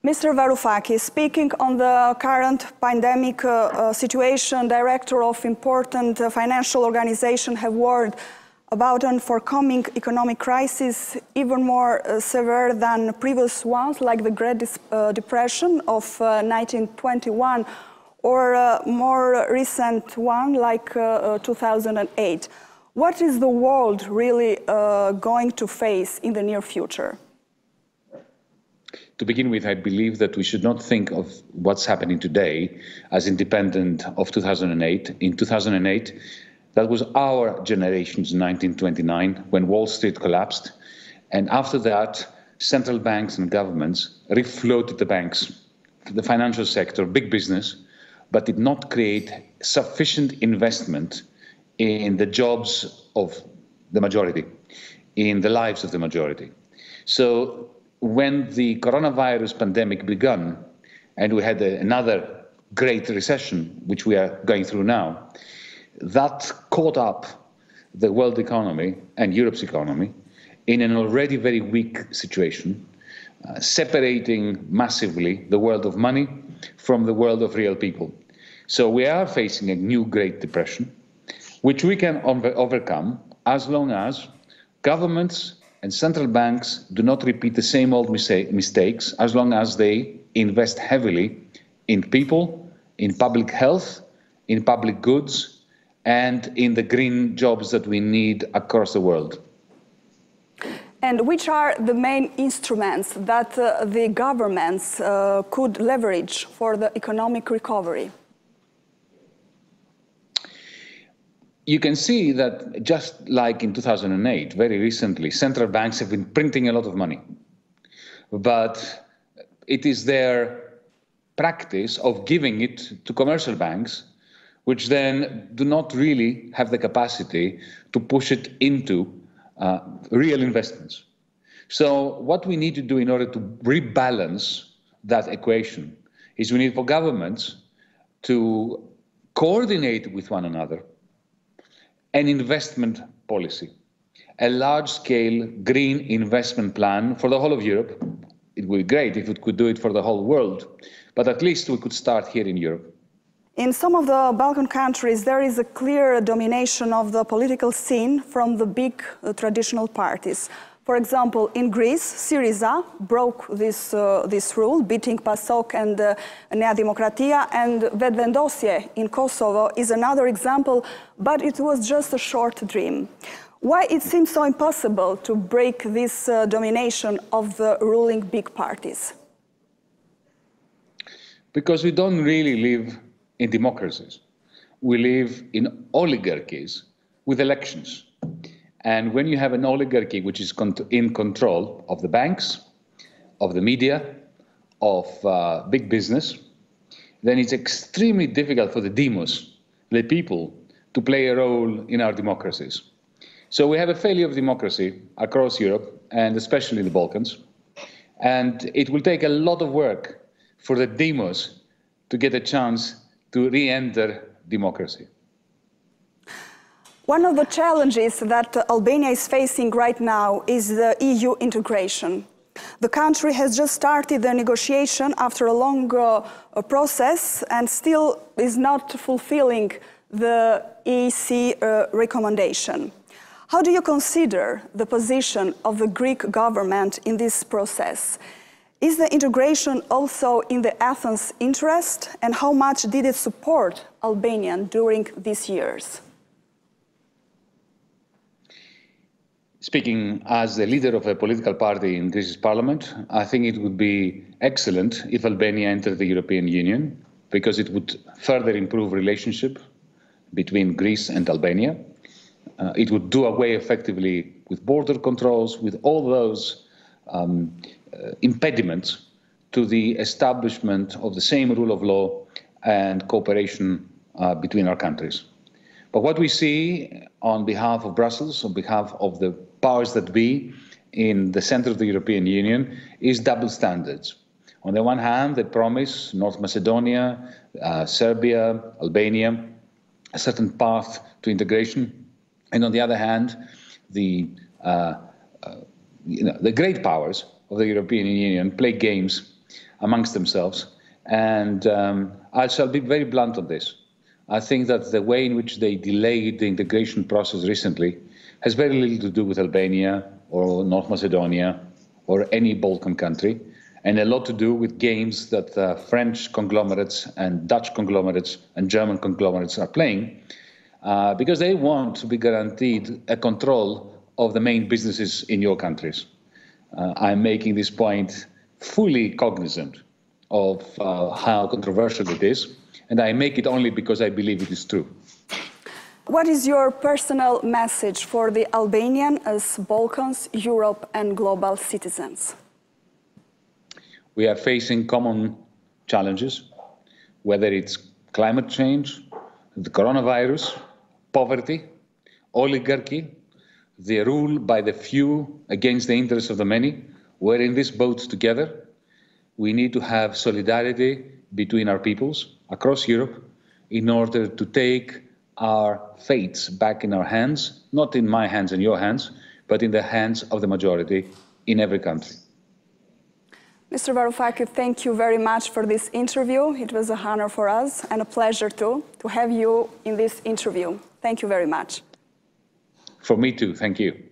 Mr. Varoufakis, speaking on the current pandemic situation, director of important financial organization have warned about an forthcoming economic crisis even more severe than previous ones, like the Great Depression of 1921, or a more recent one like 2008. What is the world really going to face in the near future? To begin with, I believe that we should not think of what's happening today as independent of 2008. In 2008, that was our generation's 1929, when Wall Street collapsed. And after that, central banks and governments refloated the banks, the financial sector, big business, but did not create sufficient investment in the jobs of the majority, in the lives of the majority. So when the coronavirus pandemic began, and we had another great recession, which we are going through now, that caught up the world economy and Europe's economy in an already very weak situation, separating massively the world of money from the world of real people. So we are facing a new Great Depression, which we can overcome as long as governments and central banks do not repeat the same old mistakes, as long as they invest heavily in people, in public health, in public goods, and in the green jobs that we need across the world. And which are the main instruments that the governments could leverage for the economic recovery? You can see that just like in 2008, very recently, central banks have been printing a lot of money. But it is their practice of giving it to commercial banks, which then do not really have the capacity to push it into real investments. So what we need to do in order to rebalance that equation is we need for governments to coordinate with one another an investment policy, a large-scale green investment plan for the whole of Europe. It would be great if we could do it for the whole world, but at least we could start here in Europe. In some of the Balkan countries, there is a clear domination of the political scene from the big traditional parties. For example, in Greece, Syriza broke this rule, beating PASOK and Nea Demokratia, and Vedvendosje in Kosovo is another example, but it was just a short dream. Why it seems so impossible to break this domination of the ruling big parties? Because we don't really live in democracies. We live in oligarchies with elections. And when you have an oligarchy which is in control of the banks, of the media, of big business, then it's extremely difficult for the demos, the people, to play a role in our democracies. So we have a failure of democracy across Europe, and especially in the Balkans. And it will take a lot of work for the demos to get a chance to re-enter democracy. One of the challenges that Albania is facing right now is the EU integration. The country has just started the negotiation after a long process and still is not fulfilling the EC recommendation. How do you consider the position of the Greek government in this process? Is the integration also in the Athens' interest, and how much did it support Albania during these years? Speaking as the leader of a political party in Greece's parliament, I think it would be excellent if Albania entered the European Union, because it would further improve relationship between Greece and Albania. It would do away effectively with border controls, with all those impediments to the establishment of the same rule of law and cooperation between our countries. But what we see on behalf of Brussels, on behalf of the powers that be in the center of the European Union, is double standards. On the one hand, they promise North Macedonia, Serbia, Albania, a certain path to integration. And on the other hand, the great powers of the European Union play games amongst themselves. And I shall be very blunt on this. I think that the way in which they delayed the integration process recently has very little to do with Albania or North Macedonia or any Balkan country, and a lot to do with games that French conglomerates and Dutch conglomerates and German conglomerates are playing, because they want to be guaranteed a control of the main businesses in your countries. I'm making this point fully cognizant of how controversial it is, and I make it only because I believe it is true. What is your personal message for the Albanian as Balkans, Europe, and global citizens? We are facing common challenges, whether it's climate change, the coronavirus, poverty, oligarchy, the rule by the few against the interests of the many. We're in this boat together. We need to have solidarity between our peoples across Europe in order to take our fates back in our hands, not in my hands and your hands, but in the hands of the majority in every country. Mr. Varoufakis, thank you very much for this interview. It was an honor for us and a pleasure too to have you in this interview. Thank you very much. For me too, thank you.